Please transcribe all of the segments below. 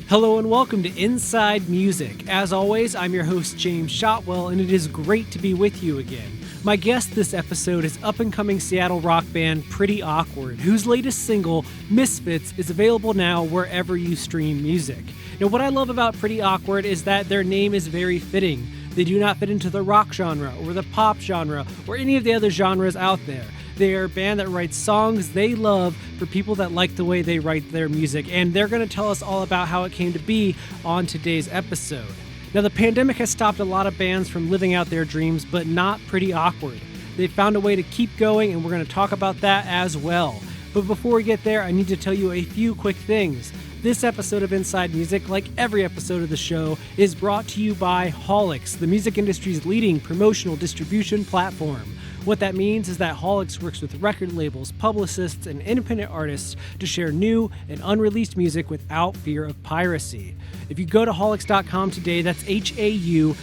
Hello and welcome to Inside Music. As always, I'm your host, James Shotwell, and it is great to be with you again. My guest this episode is up-and-coming Seattle rock band Pretty Awkward, whose latest single, Misfits, is available now wherever you stream music. Now, what I love about Pretty Awkward is that their name is very fitting. They do not fit into the rock genre or the pop genre or any of the other genres out there. They are a band that writes songs they love for people that like the way they write their music, and they're going to tell us all about how it came to be on today's episode. Now, the pandemic has stopped a lot of bands from living out their dreams, but not Pretty Awkward. They found a way to keep going, and we're going to talk about that as well. But before we get there, I need to tell you a few quick things. This episode of Inside Music, like every episode of the show, is brought to you by Holix, the music industry's leading promotional distribution platform. What that means is that Holix works with record labels, publicists, and independent artists to share new and unreleased music without fear of piracy. If you go to Holix.com today, that's HAULIX.com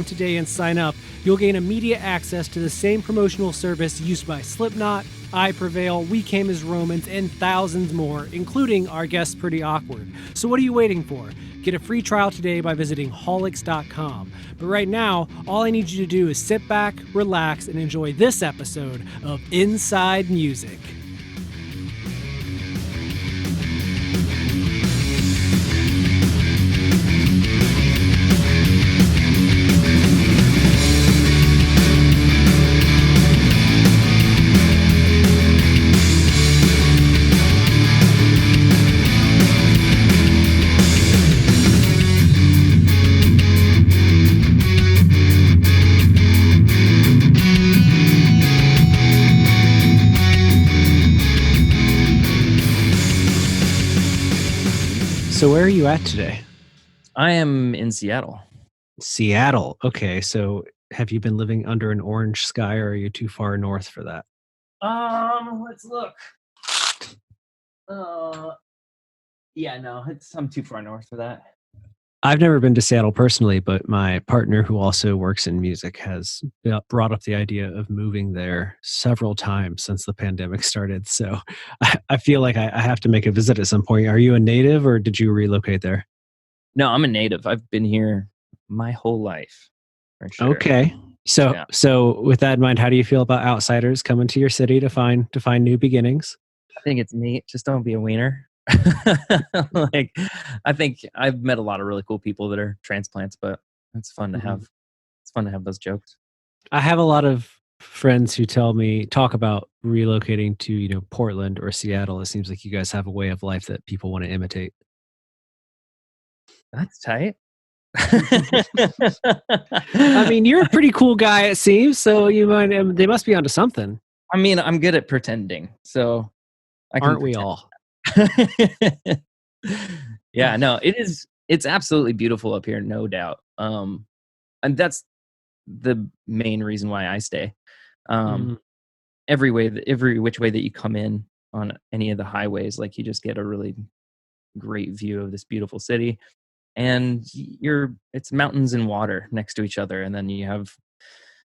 today, and sign up, you'll gain immediate access to the same promotional service used by Slipknot, I Prevail, We Came as Romans, and thousands more, including our guest Pretty Awkward. So what are you waiting for? Get a free trial today by visiting Holix.com. But right now, all I need you to do is sit back, relax, and enjoy this episode of Inside Music. So where are you at today? I am in Seattle. Seattle. Okay, so have you been living under an orange sky, or are you too far north for that? Let's look. Yeah, no, I'm too far north for that. I've never been to Seattle personally, but my partner, who also works in music, has brought up the idea of moving there several times since the pandemic started. So I feel like I have to make a visit at some point. Are you a native, or did you relocate there? No, I'm a native. I've been here my whole life, for sure. Okay. So with that in mind, how do you feel about outsiders coming to your city to find new beginnings? I think it's neat. Just don't be a wiener. I think I've met a lot of really cool people that are transplants, but it's fun to have. It's fun to have those jokes. I have a lot of friends who talk about relocating to, Portland or Seattle. It seems like you guys have a way of life that people want to imitate. That's tight. I mean, you're a pretty cool guy, it seems. So they must be onto something. I mean, I'm good at pretending, so aren't we all? Yeah, no, it's absolutely beautiful up here, no doubt. And that's the main reason why I stay. Every which way that you come in on any of the highways, like, you just get a really great view of this beautiful city, and it's mountains and water next to each other, and then you have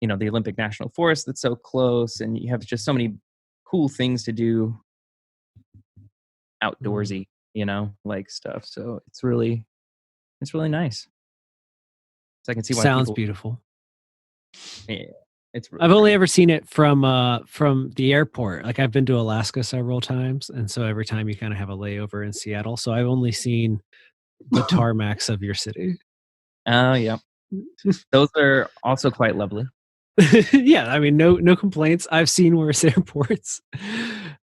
the Olympic National Forest that's so close, and you have just so many cool things to do outdoorsy, like stuff. So it's really nice. So I can see why sounds beautiful. Yeah, I've only ever seen it from the airport. Like, I've been to Alaska several times, and so every time you kind of have a layover in Seattle. So I've only seen the tarmacs of your city. Oh, yeah. Those are also quite lovely. Yeah, I mean, no complaints. I've seen worse airports.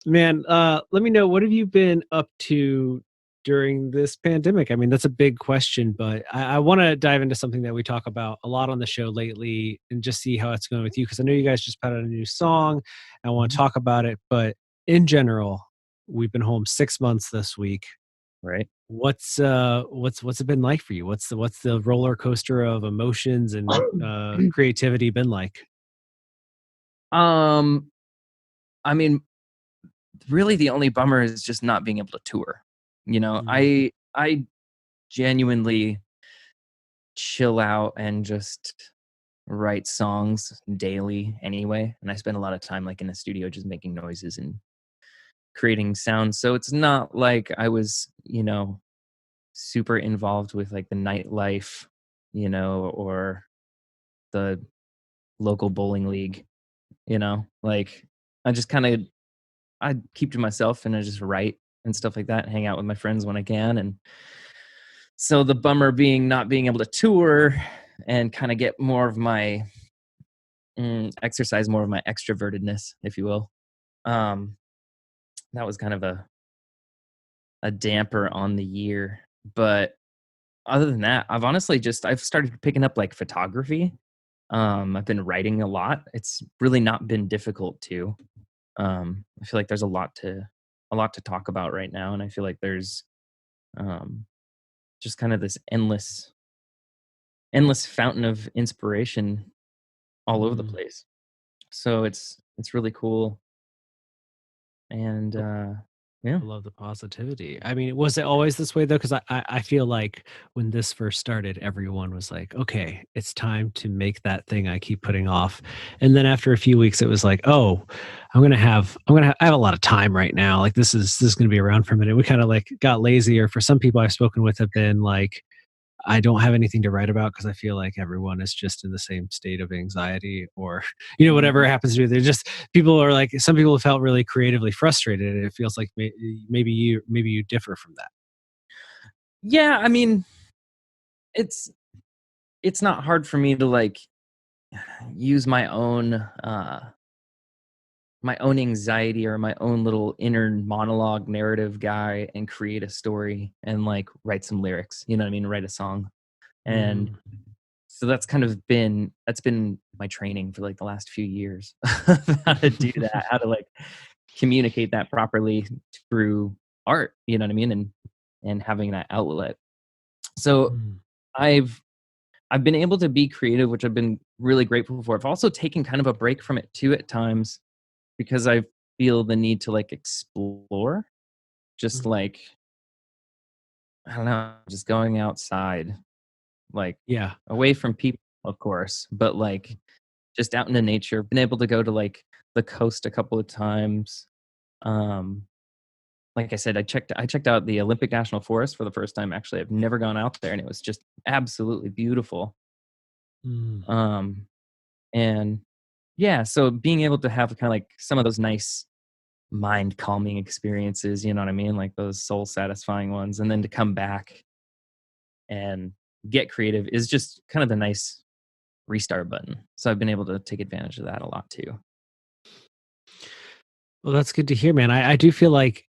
Man, let me know, what have you been up to during this pandemic? I mean, that's a big question, but I want to dive into something that we talk about a lot on the show lately and just see how it's going with you, because I know you guys just put out a new song. I want to talk about it, but in general, we've been home 6 months this week. Right. What's it been like for you? What's the roller coaster of emotions and creativity been like? I mean, really the only bummer is just not being able to tour. I genuinely chill out and just write songs daily anyway, and I spend a lot of time like in the studio just making noises and creating sounds. So it's not like I was, super involved with like the nightlife, or the local bowling league, like I just kind of I keep to myself and I just write and stuff like that, hang out with my friends when I can. And so the bummer being not being able to tour and kind of get more of my exercise more of my extrovertedness, if you will. Um, that was kind of a damper on the year. But other than that, I've started picking up like photography. I've been writing a lot. It's really not been difficult to. I feel like there's a lot to talk about right now, and I feel like there's um, just kind of this endless fountain of inspiration all over the Mm. place. So it's really cool, and yeah. I love the positivity. I mean, was it always this way though? Because I feel like when this first started, everyone was like, "Okay, it's time to make that thing I keep putting off." And then after a few weeks, it was like, "Oh, I have a lot of time right now. Like this is gonna be around for a minute." We kind of like got lazy, or for some people I've spoken with have been like, I don't have anything to write about because I feel like everyone is just in the same state of anxiety or, whatever Mhm. happens to you. They're just people are like some people have felt really creatively frustrated. And it feels like maybe you differ from that. Yeah, I mean, it's it's not hard for me to like use my own anxiety or my own little inner monologue narrative guy and create a story and like write some lyrics, you know what I mean, write a song. And Mm, so that's been my training for like the last few years of how to do that, how to like communicate that properly through art, you know what I mean, and having that outlet. So mm, I've I've been able to be creative, which I've been really grateful for. I've also taken kind of a break from it too at times because I feel the need to like explore, just mm. like I don't know, just going outside, like Yeah. away from people, of course, but like just out into nature. Been able to go to like the coast a couple of times. Um, like I said, I checked out the Olympic National Forest for the first time. Actually, I've never gone out there, and it was just absolutely beautiful. Mm. Um, and yeah, so being able to have kind of like some of those nice mind calming experiences, you know what I mean? Like those soul satisfying ones. And then to come back and get creative is just kind of the nice restart button. So I've been able to take advantage of that a lot too. Well, that's good to hear, man. I do feel like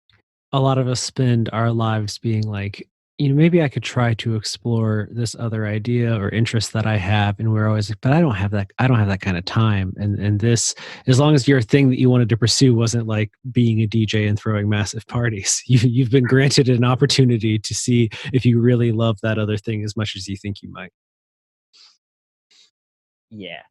a lot of us spend our lives being like, maybe I could try to explore this other idea or interest that I have. And we're always like, but I don't have that kind of time. And this, as long as your thing that you wanted to pursue wasn't like being a DJ and throwing massive parties, you've been granted an opportunity to see if you really love that other thing as much as you think you might. Yeah.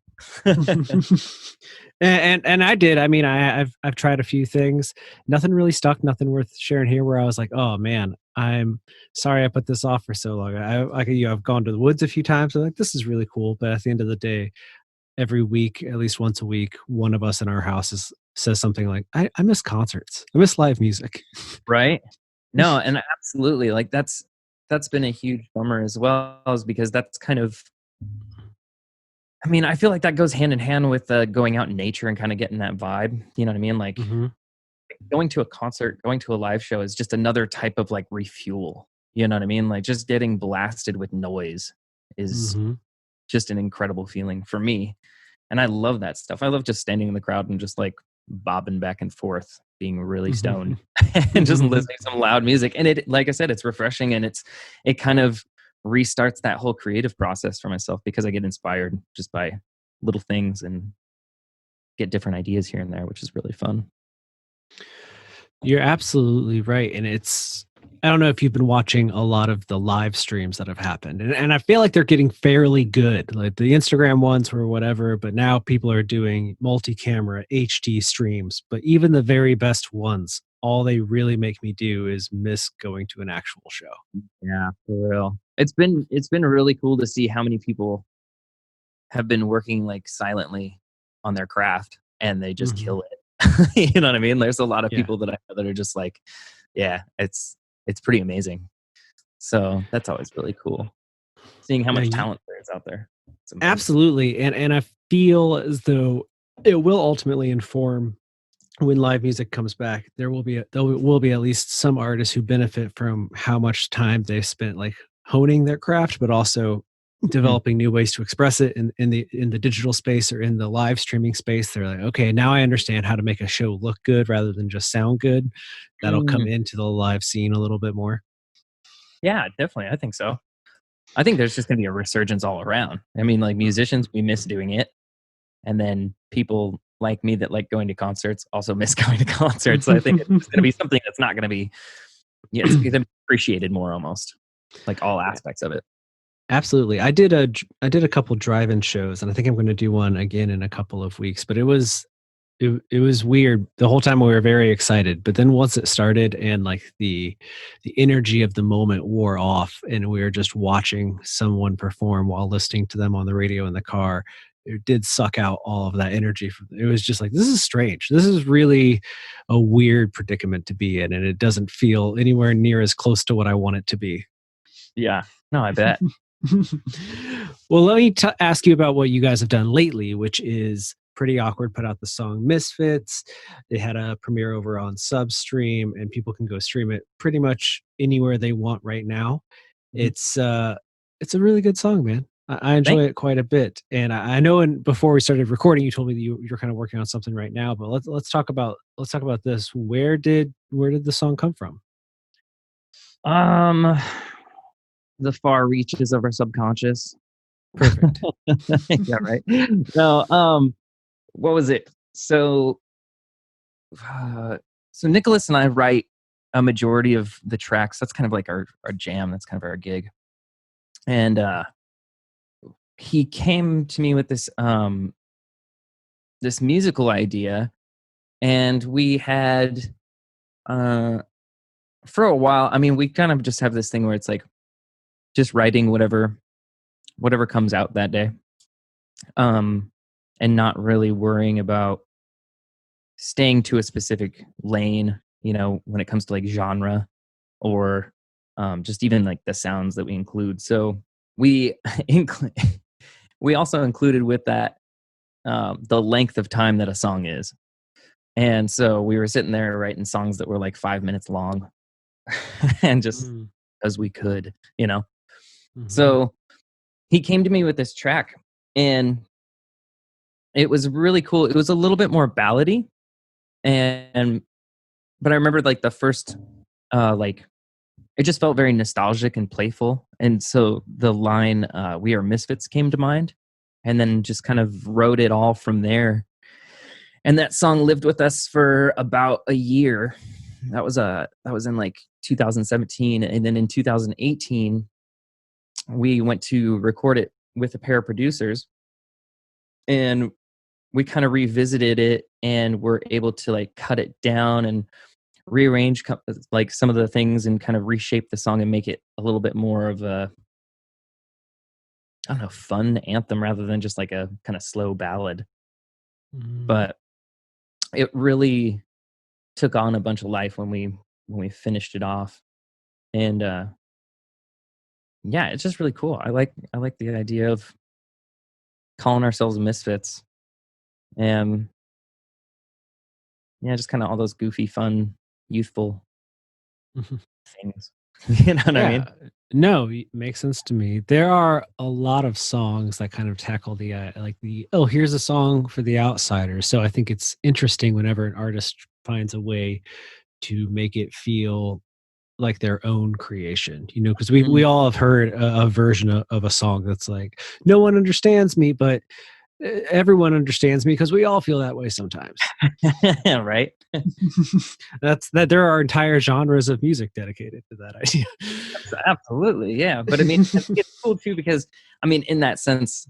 And I did. I mean, I've tried a few things. Nothing really stuck. Nothing worth sharing here. Where I was like, oh man, I'm sorry I put this off for so long. I've gone to the woods a few times. I'm like, this is really cool. But at the end of the day, every week, at least once a week, one of us in our house says something like, I miss concerts. I miss live music. Right. No, and absolutely. Like that's been a huge bummer as well, is because that's kind of I mean, I feel like that goes hand in hand with going out in nature and kind of getting that vibe. You know what I mean? Like Hmm. going to a concert, going to a live show is just another type of like refuel. You know what I mean? Like just getting blasted with noise is Hmm. just an incredible feeling for me. And I love that stuff. I love just standing in the crowd and just like bobbing back and forth, being really stoned and just Hmm. listening to some loud music. And it, like I said, it's refreshing and it kind of restarts that whole creative process for myself because I get inspired just by little things and get different ideas here and there, which is really fun. You're absolutely right, and I don't know if you've been watching a lot of the live streams that have happened, and I feel like they're getting fairly good. Like the Instagram ones were whatever, but now people are doing multi-camera HD streams. But even the very best ones, all they really make me do is miss going to an actual show. Yeah, for real. It's been really cool to see how many people have been working like silently on their craft and they just Hmm. kill it. You know what I mean? There's a lot of Yeah. people that I know that are just like, yeah, it's pretty amazing. So that's always really cool. Seeing how Yeah, much talent there is out there. It's amazing. absolutely. And I feel as though it will ultimately inform when live music comes back. There will be at least some artists who benefit from how much time they've spent like honing their craft, but also Mhm. developing new ways to express it in the digital space or in the live streaming space. They're like, okay, now I understand how to make a show look good rather than just sound good. That'll come Mm. into the live scene a little bit more. Yeah, definitely. I think so. I think there's just gonna be a resurgence all around. I mean, like musicians, we miss doing it. And then people like me that like going to concerts also miss going to concerts. So I think it's just gonna be something that's not gonna be, yeah, it's gonna be appreciated more almost, like all aspects of it. Absolutely. I did a couple drive-in shows, and I think I'm going to do one again in a couple of weeks. But it was weird. The whole time we were very excited, but then once it started and like the energy of the moment wore off, and we were just watching someone perform while listening to them on the radio in the car, it did suck out all of that energy. It was just like, this is strange. This is really a weird predicament to be in, and it doesn't feel anywhere near as close to what I want it to be. Yeah. No, I bet. Well, let me ask you about what you guys have done lately, which is Pretty Awkward put out the song Misfits. They had a premiere over on Substream, and people can go stream it pretty much anywhere they want right now. Mhm. It's uh it's a really good song, man. I Thank enjoy it quite a bit. And I know before we started recording, you told me that you're kind of working on something right now, but let's talk about this. Where did the song come from? you. The far reaches of our subconscious. Perfect. Yeah, right. No, what was it? So, uh, so Nicholas and I write a majority of the tracks. That's kind of like our jam. That's kind of our gig. And he came to me with this musical idea, and we had uh, for a while. I mean, we kind of just have this thing where it's like just writing whatever comes out that day, um, and not really worrying about staying to a specific lane, when it comes to like genre or just even like the sounds that we include. So we we also included with that the length of time that a song is. And so we were sitting there writing songs that were like 5 minutes long and just Mm, as we could. mhm, So he came to me with this track, and it was really cool. It was a little bit more ballady, and but I remember like the first like it just felt very nostalgic and playful. And so the line "We Are Misfits" came to mind, and then just kind of wrote it all from there. And that song lived with us for about a year. That was in like 2017, and then in 2018 we went to record it with a pair of producers, and we kind of revisited it and were able to like cut it down and rearrange like some of the things and kind of reshape the song and make it a little bit more of a, I don't know, fun anthem rather than just like a kind of slow ballad. mm. But it really took on a bunch of life when we finished it off. And yeah, it's just really cool. I like the idea of calling ourselves misfits, and yeah, just kind of all those goofy, fun, youthful things. You know what I Yeah. mean? No, makes sense to me. There are a lot of songs that kind of tackle oh, here's a song for the outsiders. So I think it's interesting whenever an artist finds a way to make it feel like their own creation, because we Mm. all have heard a version of a song that's like, no one understands me, but everyone understands me because we all feel that way sometimes. Right? That there are entire genres of music dedicated to that idea. Absolutely, yeah. But I mean, I think it's cool too because I mean, in that sense,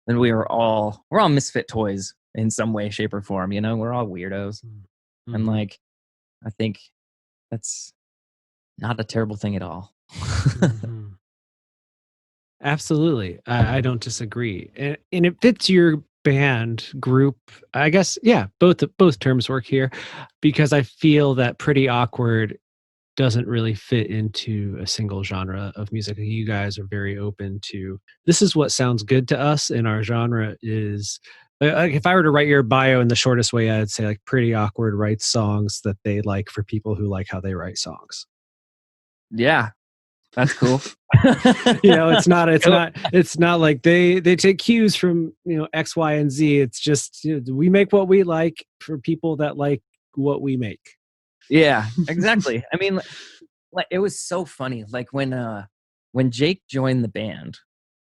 then we're all misfit toys in some way, shape, or form. We're all weirdos, and Mhm, like I think that's not a terrible thing at all. mhm. Absolutely. I don't disagree. And it fits your band group. I guess, yeah, both terms work here because I feel that Pretty Awkward doesn't really fit into a single genre of music. You guys are very open to this is what sounds good to us, and our genre is like if I were to write your bio in the shortest way, I'd say like Pretty Awkward writes songs that they like for people who like how they write songs. Yeah, that's cool. It's not like they take cues from, X, Y, and Z. It's just, we make what we like for people that like what we make. Yeah, exactly. I mean, like it was so funny. Like when Jake joined the band,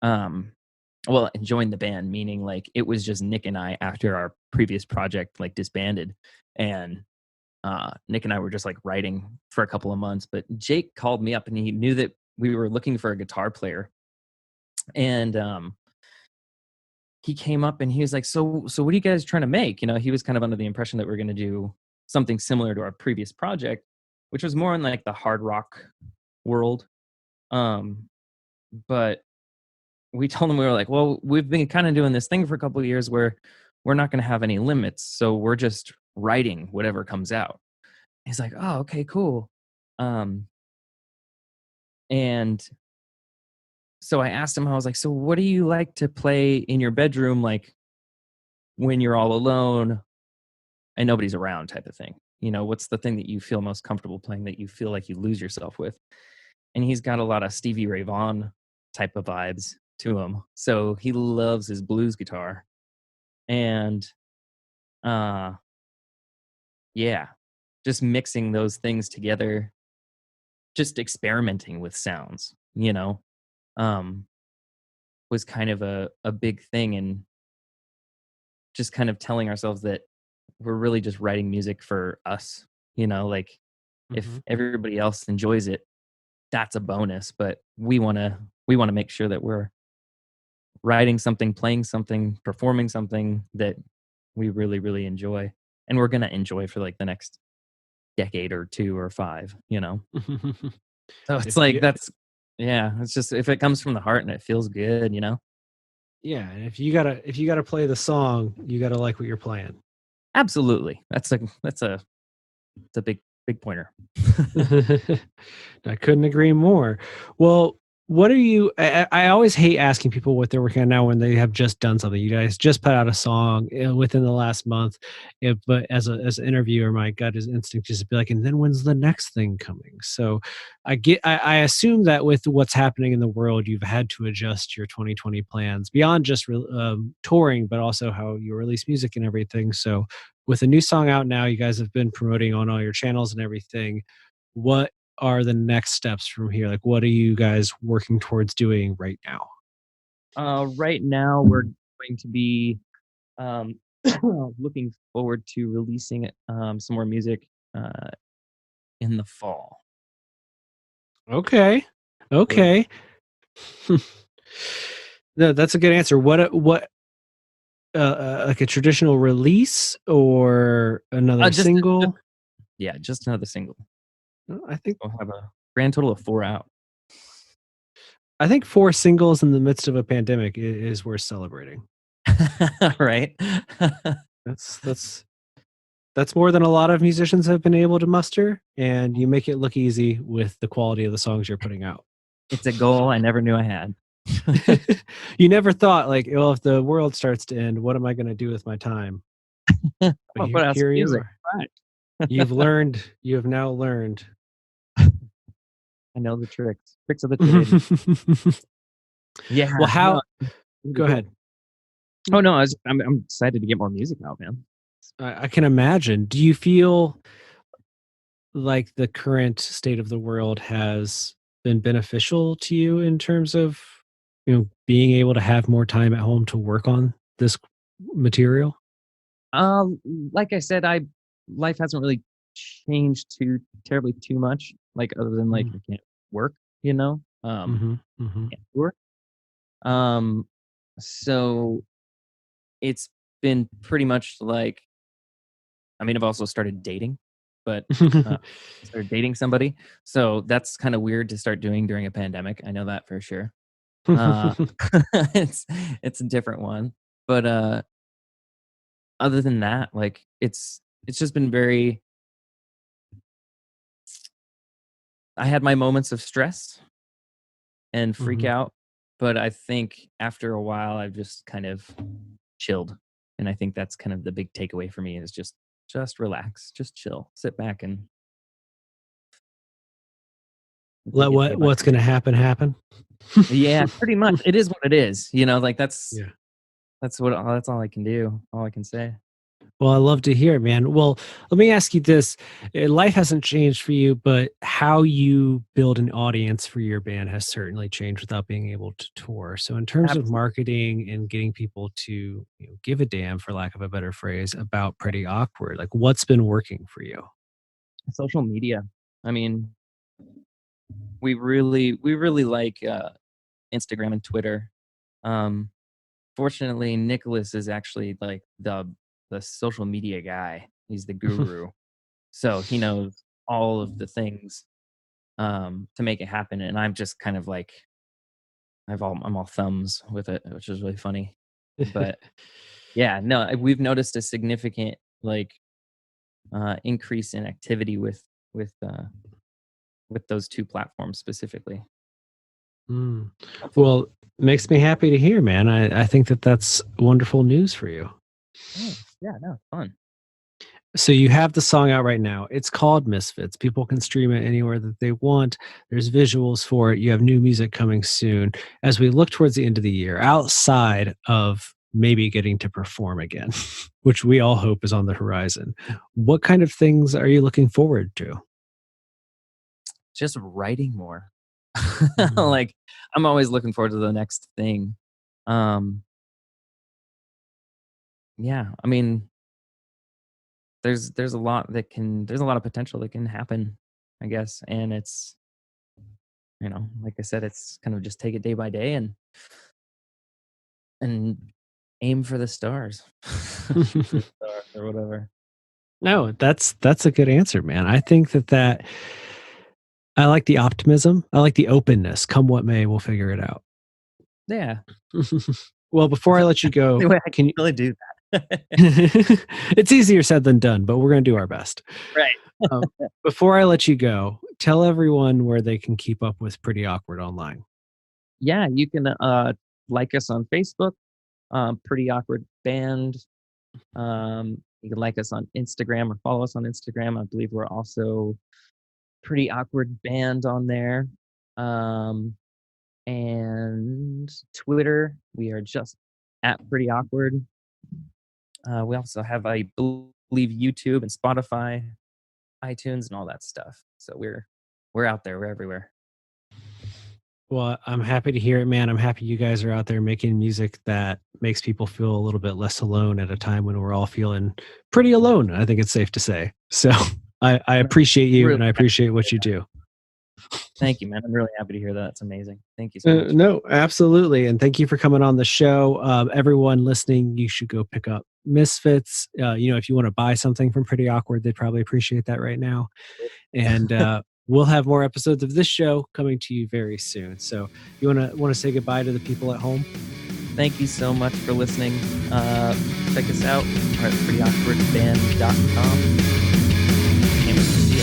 well, joined the band meaning like it was just Nick and I after our previous project like disbanded, and Nick and I were just like writing for a couple of months. But Jake called me up and he knew that we were looking for a guitar player, and he came up and he was like, "So what are you guys trying to make?" He was kind of under the impression that we are going to do something similar to our previous project, which was more in like the hard rock world. Um, but we told him, we were like, "Well, we've been kind of doing this thing for a couple of years where we're not going to have any limits, so we're just writing whatever comes out." He's like, "Oh, okay, cool." Um, and so I asked him, I was like, "So what do you like to play in your bedroom, like when you're all alone and nobody's around, type of thing? What's the thing that you feel most comfortable playing that you feel like you lose yourself with?" And he's got a lot of Stevie Ray Vaughan type of vibes to him. So he loves his blues guitar. And uh yeah, just mixing those things together, just experimenting with sounds, um was kind of a big thing, and just kind of telling ourselves that we're really just writing music for us, like if Mhm. everybody else enjoys it, that's a bonus, but we want to make sure that we're writing something, playing something, performing something that we really, really enjoy, and we're gonna enjoy for like the next decade or 2 or 5, So it's If like you yeah, it's just if it comes from the heart and it feels good. Yeah, and if you gotta play the song, you gotta like what you're playing. Absolutely. That's a big pointer. I couldn't agree more. Well, what are you? I always hate asking people what they're working on now when they have just done something. You guys just put out a song within the last month, but as an interviewer, my gut is instinct just to be like, and then when's the next thing coming? So, I assume that with what's happening in the world, you've had to adjust your 2020 plans beyond just touring, but also how you release music and everything. So, with a new song out now, you guys have been promoting on all your channels and everything. What are the next steps from here? Like, what are you guys working towards doing right now? Right now we're going to be um, looking forward to releasing some more music in the fall. Okay. So, Okay. No, that's a good answer. What like a traditional release or another just single? yeah, just another single. I think We'll have a grand total of 4 out. I think 4 singles in the midst of a pandemic is worth celebrating. Right? That's that's more than a lot of musicians have been able to muster, and you make it look easy with the quality of the songs you're putting out. It's a goal I never knew I had. You never thought like, well, if the world starts to end, what am I going to do with my time? But I'll put out some here you music. are. Right. You have now learned. I know the tricks. Tricks of the trade. Yeah, Well, no, how it's gonna be go cool. ahead. Oh, no, I'm excited to get more music out, man. I can imagine. Do you feel like the current state of the world has been beneficial to you in terms of, being able to have more time at home to work on this material? Um, like I said, I life hasn't really changed too terribly too much, like, other than, like, Mm, I can't work, you know? mhm, mhm. Can't tour. Um, so it's been pretty much like I mean, I've also started dating, but, uh, I started dating somebody, so that's kinda weird to start doing during a pandemic, I know that for sure. Uh, it's it's a different one, but, other than that, like, it's just been very I had my moments of stress and freak Mhm. out, but I think after a while I've just kind of chilled. And I think that's kind of the big takeaway for me is just relax, just chill, sit back and Let take it day by what's day. gonna happen happen. Yeah, pretty much. It is what it is. Like Yeah. that's all I can do. All I can say. Well, I love to hear it, man. Well, let me ask you this. Life hasn't changed for you, but how you build an audience for your band has certainly changed without being able to tour. So, in terms of Absolutely. marketing and getting people to give a damn, for lack of a better phrase, about Pretty Awkward, like what's been working for you? Social media. I mean, we really like Instagram and Twitter. Um Fortunately, Nicholas is actually like the social media guy. He's the guru. So he knows all of the things to make it happen. And I'm just kind of like I'm all thumbs with it, which is really funny. But yeah, no, we've noticed a significant like increase in activity with uh with those two platforms specifically. Mm. Well, makes me happy to hear, man. I think that that's wonderful news for you. Thanks. Yeah, no, fun. So you have the song out right now. It's called Misfits. People can stream it anywhere that they want. There's visuals for it. You have new music coming soon. As we look towards the end of the year, outside of maybe getting to perform again, which we all hope is on the horizon, what kind of things are you looking forward to? Just writing more. Mm. Like I'm always looking forward to the next thing. Um yeah, I mean there's a lot of potential that can happen, I guess. And it's, like I said, it's kind of just take it day by day and aim for the stars. Shoot for the stars or whatever. No, that's a good answer, man. I think that I like the optimism. I like the openness. Come what may, we'll figure it out. Yeah. Well, before I let you The go, way I can can you really do that. it's easier said than done, but we're going to do our best. Right. Before I let you go, tell everyone where they can keep up with Pretty Awkward online. Yeah, you can like us on Facebook, Pretty Awkward Band. You can like us on Instagram or follow us on Instagram. I believe we're also Pretty Awkward Band on there. Um, and Twitter, we are just at Pretty Awkward. We also have, I believe, YouTube and Spotify, iTunes, and all that stuff. So we're out there. We're everywhere. Well, I'm happy to hear it, man. I'm happy you guys are out there making music that makes people feel a little bit less alone at a time when we're all feeling pretty alone. I think it's safe to say. So I No, appreciate I'm you really and I happy appreciate to what hear you that. do. Thank you, man. I'm really happy to hear that. It's amazing. Thank you so much. No, absolutely. And thank you for coming on the show. Everyone listening, you should go pick up Misfits. If you want to buy something from Pretty Awkward, they'd probably appreciate that right now. And we'll have more episodes of this show coming to you very soon. So you want to say goodbye to the people at home? Thank you so much for listening. Check us out. We're at prettyawkwardband.com. Can't wait to see you.